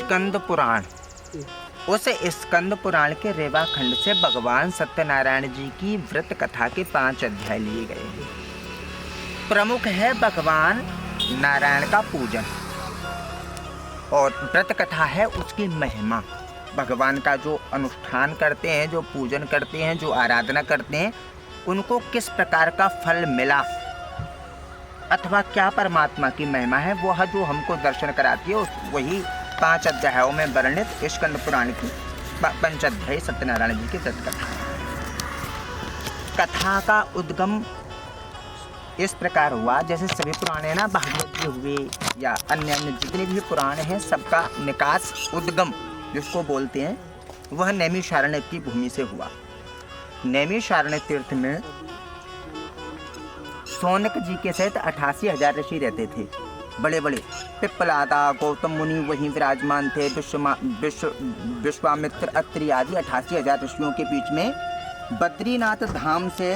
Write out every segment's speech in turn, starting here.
स्कंद पुराण। उस स्कंद पुराण के रेवा खंड से भगवान सत्यनारायण जी की व्रत कथा के 5 अध्याय लिए गए हैं। प्रमुख है भगवान नारायण का पूजन और व्रत कथा है उसकी महिमा। भगवान का जो अनुष्ठान करते हैं, जो पूजन करते हैं, जो आराधना करते हैं, उनको किस प्रकार का फल मिला अथवा क्या परमात्मा की महिमा है, वह जो हमको दर्शन कराती है वही 5 अध्यायों में वर्णित स्कंद पुराण की 5 अध्याय सत्यनारायण जी की व्रत कथा। कथा का उद्गम इस प्रकार हुआ जैसे सभी पुराण है ना, भागवत जी हुए या अन्य जितने भी पुराण हैं, सबका निकास उद्गम जिसको बोलते हैं वह नैमिषारण्य की भूमि से हुआ। नैमिषारण्य तीर्थ में शौनक जी के सहित 88,000 ऋषि रहते थे। बड़े बड़े पिप्पलादा गौतम मुनि वहीं विराजमान थे। विश्वामित्र अत्रि आदि 88,000 ऋषियों के बीच में बद्रीनाथ धाम से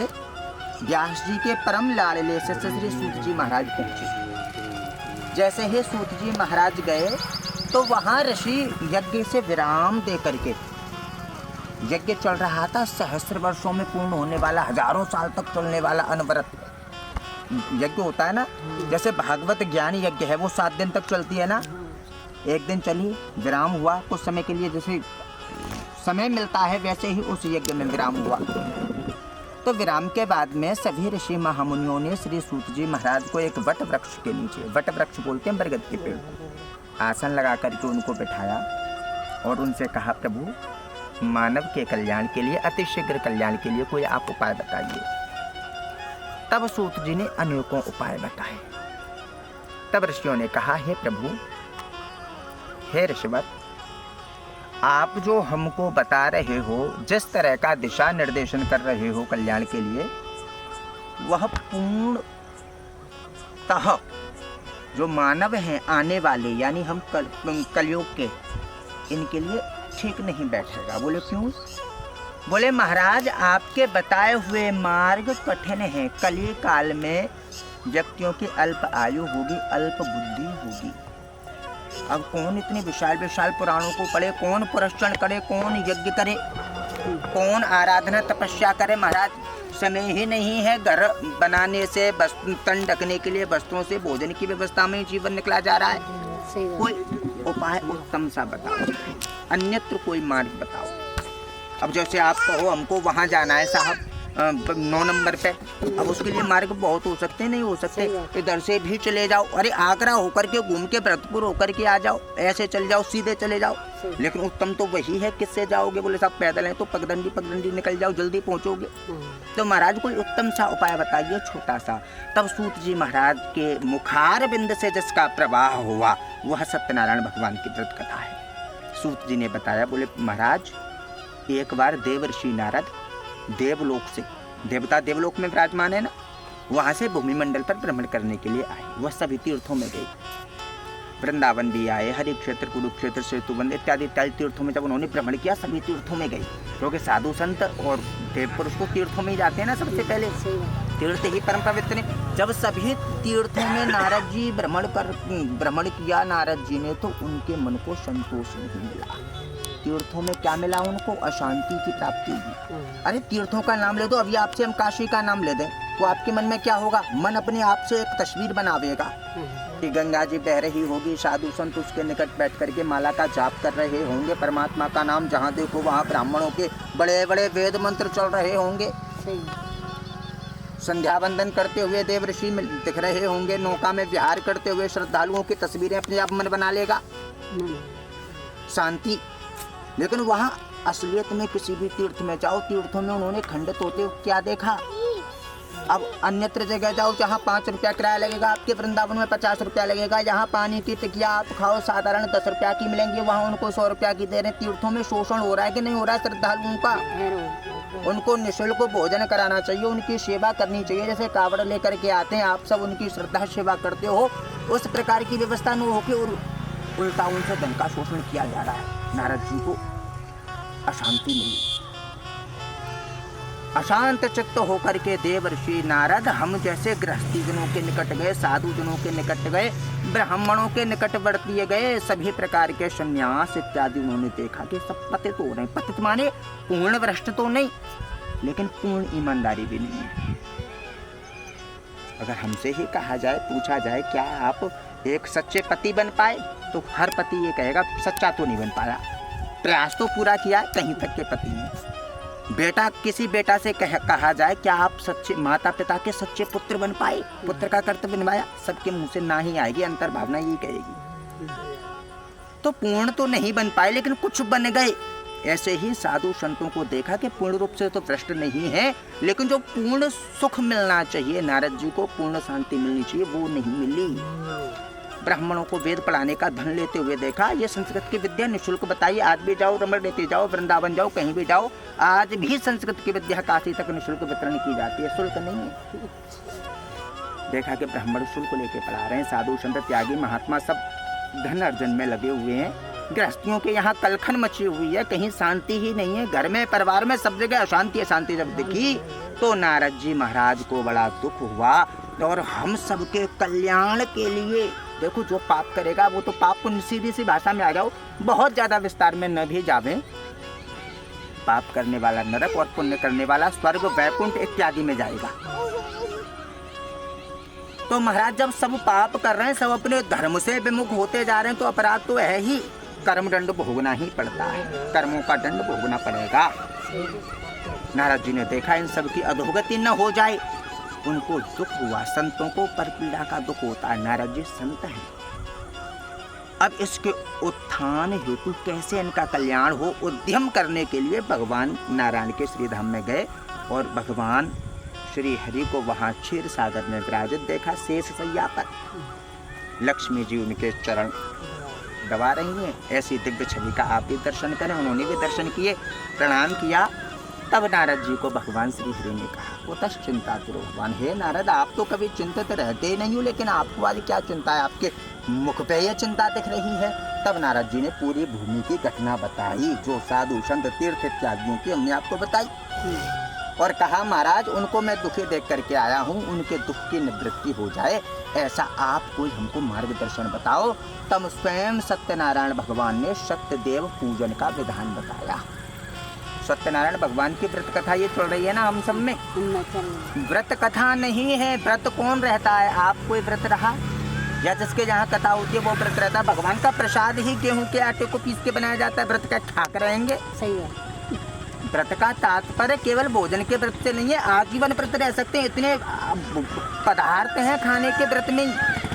व्यास जी के परम लाडले से श्री सूत जी महाराज पहुंचे। जैसे ही सूत जी महाराज गए तो वहां ऋषि यज्ञ से विराम दे करके, यज्ञ चल रहा था, सहस्र वर्षों में पूर्ण होने वाला, हजारों साल तक चलने वाला अनवरत यज्ञ होता है ना, जैसे भागवत ज्ञान यज्ञ है वो 7 दिन तक चलती है ना। एक दिन चली, विराम हुआ, कुछ समय के लिए जैसे समय मिलता है वैसे ही उस यज्ञ में विराम हुआ। तो विराम के बाद में सभी ऋषि महामुनियों ने श्री सूत जी महाराज को एक वट वृक्ष के नीचे, वट वृक्ष बोलते हैं बरगद के पेड़, आसन लगा करके उनको बिठाया और उनसे कहा, प्रभु मानव के कल्याण के लिए, अति शीघ्र कल्याण के लिए कोई आप उपाय बताइए। तब सूत जी ने अनेकों उपाय बताए। तब ऋषियों ने कहा, हे प्रभु, हे ऋषिवर, आप जो हमको बता रहे हो, जिस तरह का दिशा निर्देशन कर रहे हो कल्याण के लिए, वह पूर्णतः जो मानव हैं आने वाले, यानी हम कलयुग के, इनके लिए ठीक नहीं बैठेगा। बोले क्यों? बोले महाराज, आपके बताए हुए मार्ग कठिन है। कली काल में व्यक्तियों की अल्प आयु होगी, अल्प बुद्धि होगी। अब कौन इतनी विशाल विशाल पुराणों को पढ़े, कौन पुरस्चरण करे, कौन यज्ञ करे, कौन आराधना तपस्या करे। महाराज समय ही नहीं है, घर बनाने से, तन ढकने के लिए वस्त्रों से, भोजन की व्यवस्था में जीवन निकला जा रहा है। कोई उपाय उत्तम सा बताओ, अन्यत्र कोई मार्ग बताओ। अब जैसे आप कहो हमको वहाँ जाना है साहब 9 नंबर पे, अब उसके लिए मार्ग बहुत हो सकते, नहीं हो सकते। इधर से भी चले जाओ, अरे आगरा होकर के घूम के भरतपुर होकर के आ जाओ, ऐसे चल जाओ, सीधे चले जाओ। लेकिन उत्तम तो वही है। किससे जाओगे? बोले साहब पैदल है तो पगडंडी निकल जाओ, जल्दी पहुँचोगे। तो महाराज कोई उत्तम सा उपाय बताइए, छोटा सा। तब सूत जी महाराज के मुखार बिंद से जिसका प्रवाह हुआ वह सत्यनारायण भगवान की व्रत कथा है। सूत जी ने बताया, बोले महाराज, एक बार देवर्षि नारद देवलोक से, देवता देवलोक में विराजमान है ना, वहां से भूमि मंडल पर भ्रमण करने के लिए आए। वह सभी तीर्थों में गए, वृंदावन भी आए, हरि क्षेत्र, कुरुक्षेत्र, सेतुबंध इत्यादि इत्यादि तीर्थों में जब उन्होंने भ्रमण किया, सभी तीर्थों में गए। क्योंकि साधु संत और देव पुरुष को तीर्थों में ही जाते हैं ना सबसे पहले, तीर्थ ही परम पवित्र है। जब सभी तीर्थों में नारद जी भ्रमण किया नारद जी ने, तो उनके मन को संतोष नहीं मिला। तीर्थों में क्या मिला उनको? अशांति की प्राप्ति हुई। अरे तीर्थों का नाम ले दो, अभी आपसे हम काशी का नाम ले दें तो आपके मन में क्या होगा? मन अपने आप से एक तस्वीर बनावेगा कि गंगा जी बह रही होगी, साधु संत उसके निकट बैठ करके माला का जाप कर रहे होंगे, परमात्मा का नाम जहाँ देखो वहाँ ब्राह्मणों के बड़े बड़े वेद मंत्र चल रहे होंगे, संध्या वंदन करते हुए देव ऋषि दिख रहे होंगे, नौका में विहार करते हुए श्रद्धालुओं की तस्वीरें अपने आप मन बना लेगा, शांति। लेकिन वहाँ असलियत में किसी भी तीर्थ में जाओ, तीर्थों में उन्होंने खंडित होते हुए क्या देखा? अब अन्यत्र जगह जाओ जहाँ 5 रुपया किराया लगेगा, आपके वृंदावन में 50 रुपया लगेगा। यहाँ पानी की टिकिया आप खाओ साधारण 10 रुपया की मिलेंगी, वहाँ उनको 100 रुपया की दे रहे हैं। तीर्थों में शोषण हो रहा है कि नहीं हो रहा है श्रद्धालुओं का? उनको निःशुल्क भोजन कराना चाहिए, उनकी सेवा करनी चाहिए। जैसे कावड़ लेकर के आते हैं, आप सब उनकी श्रद्धा सेवा करते हो, उस प्रकार की व्यवस्था न हो के उल्टा उनसे धन का शोषण किया जा रहा है। नारद जी को अशांति मिली। अशांत चित्त होकर के देवर्षि नारद हम जैसे गृहस्थी जनों के निकट गए, साधु जनों के निकट गए, ब्राह्मणों के निकट बढ़ दिए गए, सभी प्रकार के संन्यास इत्यादि उन्होंने देखा कि सब पतित हो रहे हैं। पतित माने पूर्ण भ्रष्ट तो नहीं, लेकिन पूर्ण ईमानदारी भी नहीं है। अगर हमसे ही कहा जाए, पूछा जाए क्या आप एक सच्चे पति बन पाए, तो हर पति ये कहेगा सच्चा तो नहीं बन पाया, प्रयास तो पूरा किया, कहीं तक के पति हैं। बेटा, किसी बेटा से कहा जाए क्या आप सच्चे माता पिता के सच्चे पुत्र बन पाए, पुत्र का कर्तव्य निभाया, सबके मुंह से ना ही आएगी, अंतर्भावना यही कहेगी। तो पूर्ण तो नहीं बन पाए, लेकिन कुछ बन गए। ऐसे ही साधु संतों को देखा कि पूर्ण रूप से तो भ्रष्ट नहीं है, लेकिन जो पूर्ण सुख मिलना चाहिए, नारद जी को पूर्ण शांति मिलनी चाहिए, वो नहीं मिली। ब्राह्मणों को वेद पढ़ाने का धन लेते हुए देखा। ये संस्कृत की विद्या निःशुल्क बताइए, आज भी जाओ, रमण लेते जाओ, वृंदावन जाओ, कहीं भी जाओ, आज भी संस्कृत की विद्या काशी तक निःशुल्क वितरण की जाती है, शुल्क नहीं है। देखा कि ब्राह्मण शुल्क लेके पढ़ा रहे हैं, साधु संत त्यागी महात्मा सब धन अर्जन में लगे हुए हैं। गृहस्थियों के यहाँ कलखन मची हुई है, कहीं शांति ही नहीं है, घर में परिवार में सब जगह अशांति अशांति जब दिखी तो नारद जी महाराज को बड़ा दुख हुआ। और हम सबके कल्याण के लिए, देखो जो पाप करेगा वो तो पाप पुण्य, सीधी सी भाषा में आ जाओ, बहुत ज्यादा विस्तार में न भी जावे। पाप करने वाला नरक और पुण्य करने वाला स्वर्ग वैकुंठ इत्यादि में जाएगा। तो महाराज जब सब पाप कर रहे हैं, सब अपने धर्म से विमुख होते जा रहे हैं, तो अपराध तो है ही, कर्म दंड भोगना ही पड़ता है, कर्मों का दंड भोगना पड़ेगा। नारद जी ने देखा इन सब की अधोगति न हो जाए, उनको दुख हुआ। संतों को परपीड़ा का दुख होता है, नारद जी संत हैं। अब इसके उत्थान हेतु कैसे इनका कल्याण हो, उद्यम करने के लिए भगवान नारायण के श्रीधाम में गए और भगवान श्री हरि को वहां क्षीर सागर में विराजित देखा, शेष सैया पर। लक्ष्मी जी उनके चरण दबा रही हैं। ऐसी दिव्य छवि का आप भी दर्शन करें। उन्होंने भी दर्शन किए, प्रणाम किया। तब नारद जी को भगवान श्री हरि ने कहा, कुतः चिंता करो भगवान। हे नारद, आप तो कभी चिंतित रहते ही नहीं हो, लेकिन आपको आज क्या चिंता है, आपके मुख पे यह चिंता दिख रही है। तब नारद जी ने पूरी भूमि की घटना बताई, जो साधु संत तीर्थ इत्यादियों की हमने आपको बताई, और कहा महाराज उनको मैं दुखी देख करके आया हूँ, उनके दुख की निवृत्ति हो जाए, ऐसा आप कोई हमको मार्गदर्शन बताओ। तब स्वयं सत्यनारायण भगवान ने सत्यदेव पूजन का विधान बताया। सत्यनारायण भगवान की व्रत कथा ये चल रही है ना हम सब में, व्रत कथा नहीं है। व्रत कौन रहता है, आप कोई व्रत रहा, या जिसके जहाँ कथा होती है वो व्रत रहता है। भगवान का प्रसाद ही गेहूं के आटे को पीस के बनाया जाता है, व्रत का खाक रहेंगे। सही है। व्रत का तात्पर्य केवल भोजन के व्रत से नहीं है, आजीवन व्रत रह सकते हैं। इतने पदार्थ हैं खाने के व्रत में,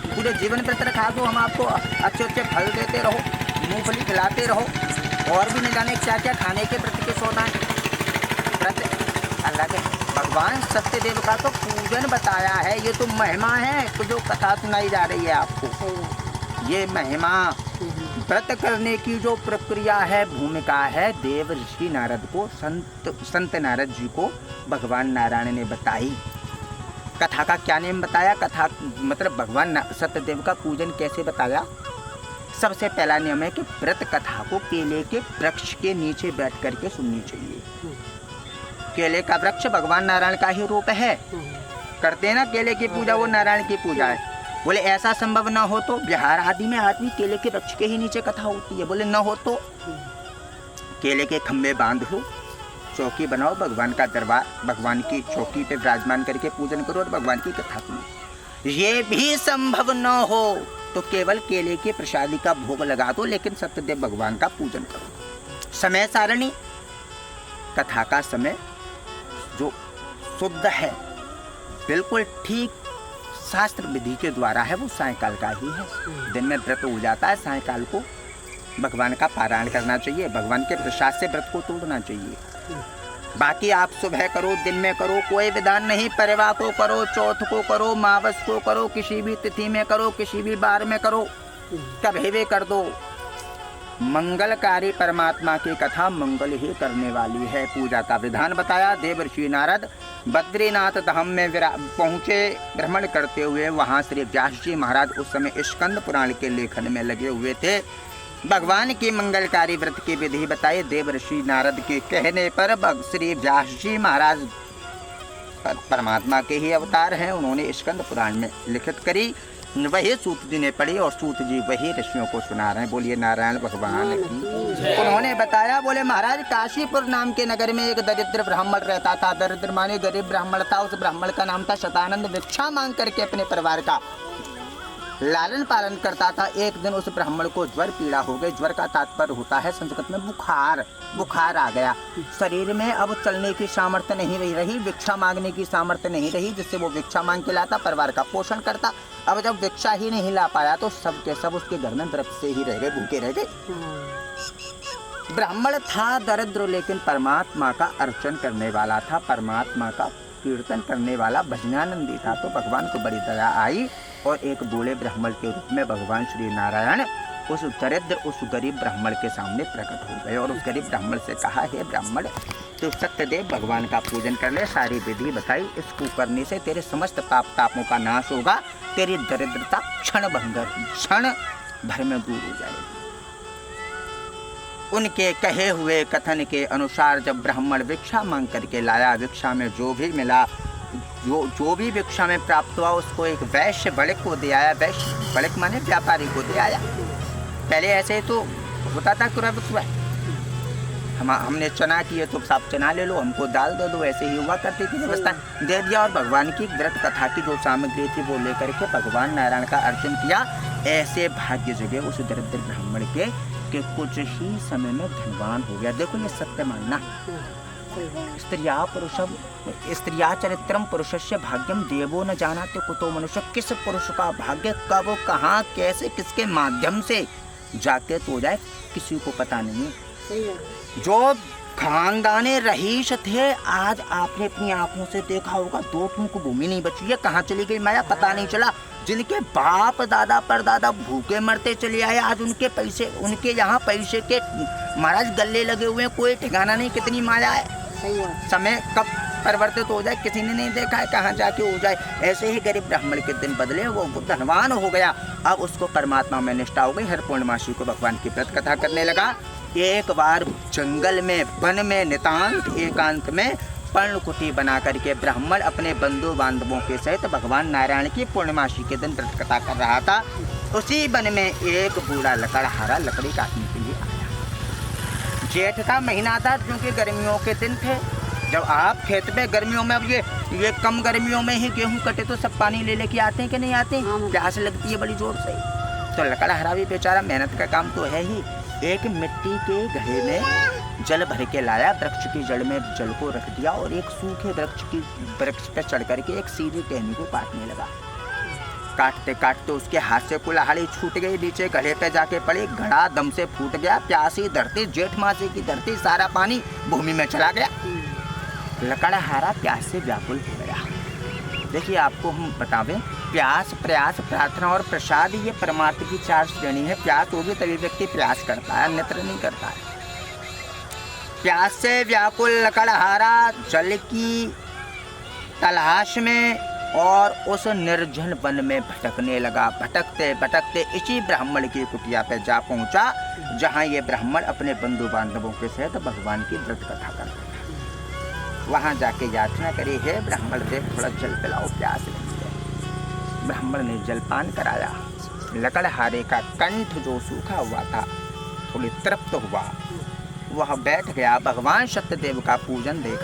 पूरे जीवन व्रत रखा दो, हम आपको अच्छे अच्छे फल देते रहो, मूंगफली खिलाते रहो, और भी न जाने क्या क्या खाने के व्रत के सौदा व्रत अल्लाह के। भगवान सत्यदेव का तो पूजन बताया है, ये तो महिमा है, तो जो कथा सुनाई जा रही है आपको, ये महिमा व्रत करने की जो प्रक्रिया है, भूमिका है, देव ऋषि नारद को, संत नारद जी को भगवान नारायण ने बताई। कथा का क्या नेम बताया, कथा मतलब भगवान सत्यदेव का पूजन कैसे बताया। सबसे पहला नियम है कि व्रत कथा को केले के वृक्ष के नीचे बैठ करके सुननी चाहिए। केले का वृक्ष भगवान नारायण का ही रूप है, करते हैं ना केले की पूजा, वो नारायण की पूजा है। बोले ऐसा संभव न हो तो बिहार आदि में आदमी केले के वृक्ष के ही नीचे कथा होती है। बोले न हो तो केले के खम्भे बांधो, चौकी बनाओ, भगवान का दरबार, भगवान की चौकी पे विराजमान करके पूजन करो और भगवान की कथा सुनो। ये भी संभव न हो तो केवल केले के प्रसादी का भोग लगा दो, लेकिन सत्यदेव भगवान का पूजन करो। समय सारणी, कथा का समय जो शुद्ध है, बिल्कुल ठीक शास्त्र विधि के द्वारा है, वो सायंकाल का ही है। दिन में व्रत हो जाता है, सायंकाल को भगवान का पारायण करना चाहिए, भगवान के प्रसाद से व्रत को तोड़ना चाहिए। बाकी आप सुबह करो, दिन में करो, कोई विधान नहीं। परिवार को करो, चौथ को करो, मावस को करो, किसी भी तिथि में करो, किसी भी बार में करो, कभी भी कर दो। मंगलकारी परमात्मा की कथा मंगल ही करने वाली है। पूजा का विधान बताया। देवर्षि नारद बद्रीनाथ धाम में पहुँचे भ्रमण करते हुए। वहाँ श्री व्यास जी महाराज उस समय स्कंद पुराण के लेखन में लगे हुए थे। भगवान की मंगलकारी व्रत की विधि बताई। देवर्षि नारद के कहने पर श्री व्यास जी महाराज परमात्मा के ही अवतार हैं। उन्होंने स्कंद पुराण में लिखित करी, वही सूत जी ने पढ़ी और सूत जी वही ऋषियों को सुना रहे हैं। बोलिए नारायण भगवान की। उन्होंने बताया, बोले महाराज काशीपुर नाम के नगर में एक दरिद्र ब्राह्मण रहता था। दरिद्र माने गरीब ब्राह्मण था। उस ब्राह्मण का नाम था शतानंद। भिक्षा मांग करके अपने परिवार का लालन पालन करता था। एक दिन उस ब्राह्मण को ज्वर पीड़ा हो गई। ज्वर का तात्पर्य होता है संस्कृत में बुखार। बुखार आ गया शरीर में। अब चलने की सामर्थ्य नहीं रही, भिक्षा मांगने की सामर्थ्य नहीं रही, जिससे वो भिक्षा मांग के लाता, परिवार का पोषण करता। अब जब भिक्षा ही नहीं ला पाया तो सब के सब उसके घर में व्रत से ही रह गए, भूखे रह गए। ब्राह्मण था दरिद्र, लेकिन परमात्मा का अर्चन करने वाला था, परमात्मा का कीर्तन करने वाला, भजनानंदी था। तो भगवान को बड़ी दया आई और एक बूढ़े ब्राह्मण के रूप में भगवान श्री नारायण उस दरिद्र, उस गरीब ब्राह्मण के सामने प्रकट हो गए और उस गरीब ब्राह्मण से कहा, हे ब्राह्मण, तो सत्यदेव भगवान का पूजन कर ले। सारी विधि बताई। इसको करने से तेरे समस्त पाप तापों का नाश होगा, तेरी दरिद्रता क्षण भर में दूर हो जाएगी। उनके कहे हुए कथन के अनुसार जब ब्राह्मण भिक्षा मांग करके लाया, भिक्षा में जो भी मिला, जो भी भिक्षा में प्राप्त हुआ, उसको एक वैश्य बड़क को दे आया। वैश्य बड़क माने व्यापारी को दे आया। पहले ऐसे तो होता था हमने चना किए तो साफ चना ले लो, हमको दाल दे दो, ऐसे ही हुआ करती थी व्यवस्था। दे दिया और भगवान की व्रत कथा की जो सामग्री थी वो लेकर के भगवान नारायण का अर्चन किया। ऐसे भाग्य जगे उस दरिद्र ब्राह्मण के कि कुछ ही समय में धनवान हो गया। देखो ये सत्य मानना। स्त्रिया चरित्रम पुरुषस्य भाग्यम देवो न जानाते कुतो मनुष्य। किस पुरुष का भाग्य कब कहाँ कैसे किसके माध्यम से जाके तो जाए किसी को पता नहीं है। जो खानदाने रईस थे, आज आपने अपनी आंखों से देखा होगा, 2 टूक भूमि नहीं बची है, कहाँ चली गई माया पता नहीं चला। जिनके बाप दादा परदादा भूखे मरते चले आए, आज उनके पैसे, उनके यहाँ पैसे के महाराज गले लगे हुए, कोई ठिकाना नहीं। कितनी माया है, समय कब परिवर्तित हो जाए किसी ने नहीं देखा है, कहाँ जाके हो जाए। ऐसे ही गरीब ब्राह्मण के दिन बदले, वो धनवान हो गया। अब उसको परमात्मा में निष्ठा हो गई। हर पूर्णमासी को भगवान की व्रत कथा करने लगा। एक बार जंगल में, वन में, नितांत एकांत में पर्णकुटी बना करके ब्राह्मण अपने बंधु बांधवों के सहित भगवान नारायण की पूर्णमासी के दिन व्रत कथा कर रहा था। उसी वन में एक बूढ़ा लकड़हारा लकड़ी काटने के लिए आया। जेठ का महीना था, क्योंकि गर्मियों के दिन थे। जब आप खेत में गर्मियों में, अब ये कम गर्मियों में ही गेहूं कटे तो सब पानी ले लेके आते हैं कि नहीं आते? प्यास लगती है बड़ी जोर से। तो लकड़हारा भी बेचारा, मेहनत का काम तो है ही। एक मिट्टी के घड़े में जल भर के लाया, वृक्ष की जड़ में जल को रख दिया और एक सूखे वृक्ष पर चढ़ करके एक सीधी टहनी को काटने लगा। काटते काटते उसके हाथ से कुल्हाड़ी छूट गई, नीचे घड़े पे जाके पड़ी, घड़ा दम से फूट गया। प्यासी धरती, जेठ मासी की धरती, सारा पानी भूमि में चला गया। लकड़हारा प्यास से व्याकुल हो गया। देखिए, आपको हम बतावें, प्यास, प्रयास, प्रार्थना और प्रसाद, ये परमात्मा की 4 श्रेणी है। प्यास होगी तभी व्यक्ति प्रयास करता है, अन्यत्र नहीं करता है। प्यास से व्याकुल लकड़हारा जल की तलाश में और उस निर्जन वन में भटकने लगा। भटकते भटकते इसी ब्राह्मण की कुटिया पे जा पहुंचा, जहां ये ब्राह्मण अपने बंधु बांधवों के सहित भगवान की व्रत कथा करते हैं। वहां जाके याचना करी, है ब्राह्मण देव, थोड़ा जल पिलाओ, प्यास लगी है। ब्राह्मण ने जलपान कराया। लकड़हारे का कंठ जो सूखा हुआ था थोड़ी तृप्त हुआ, वह बैठ गया। भगवान सत्यदेव का पूजन देख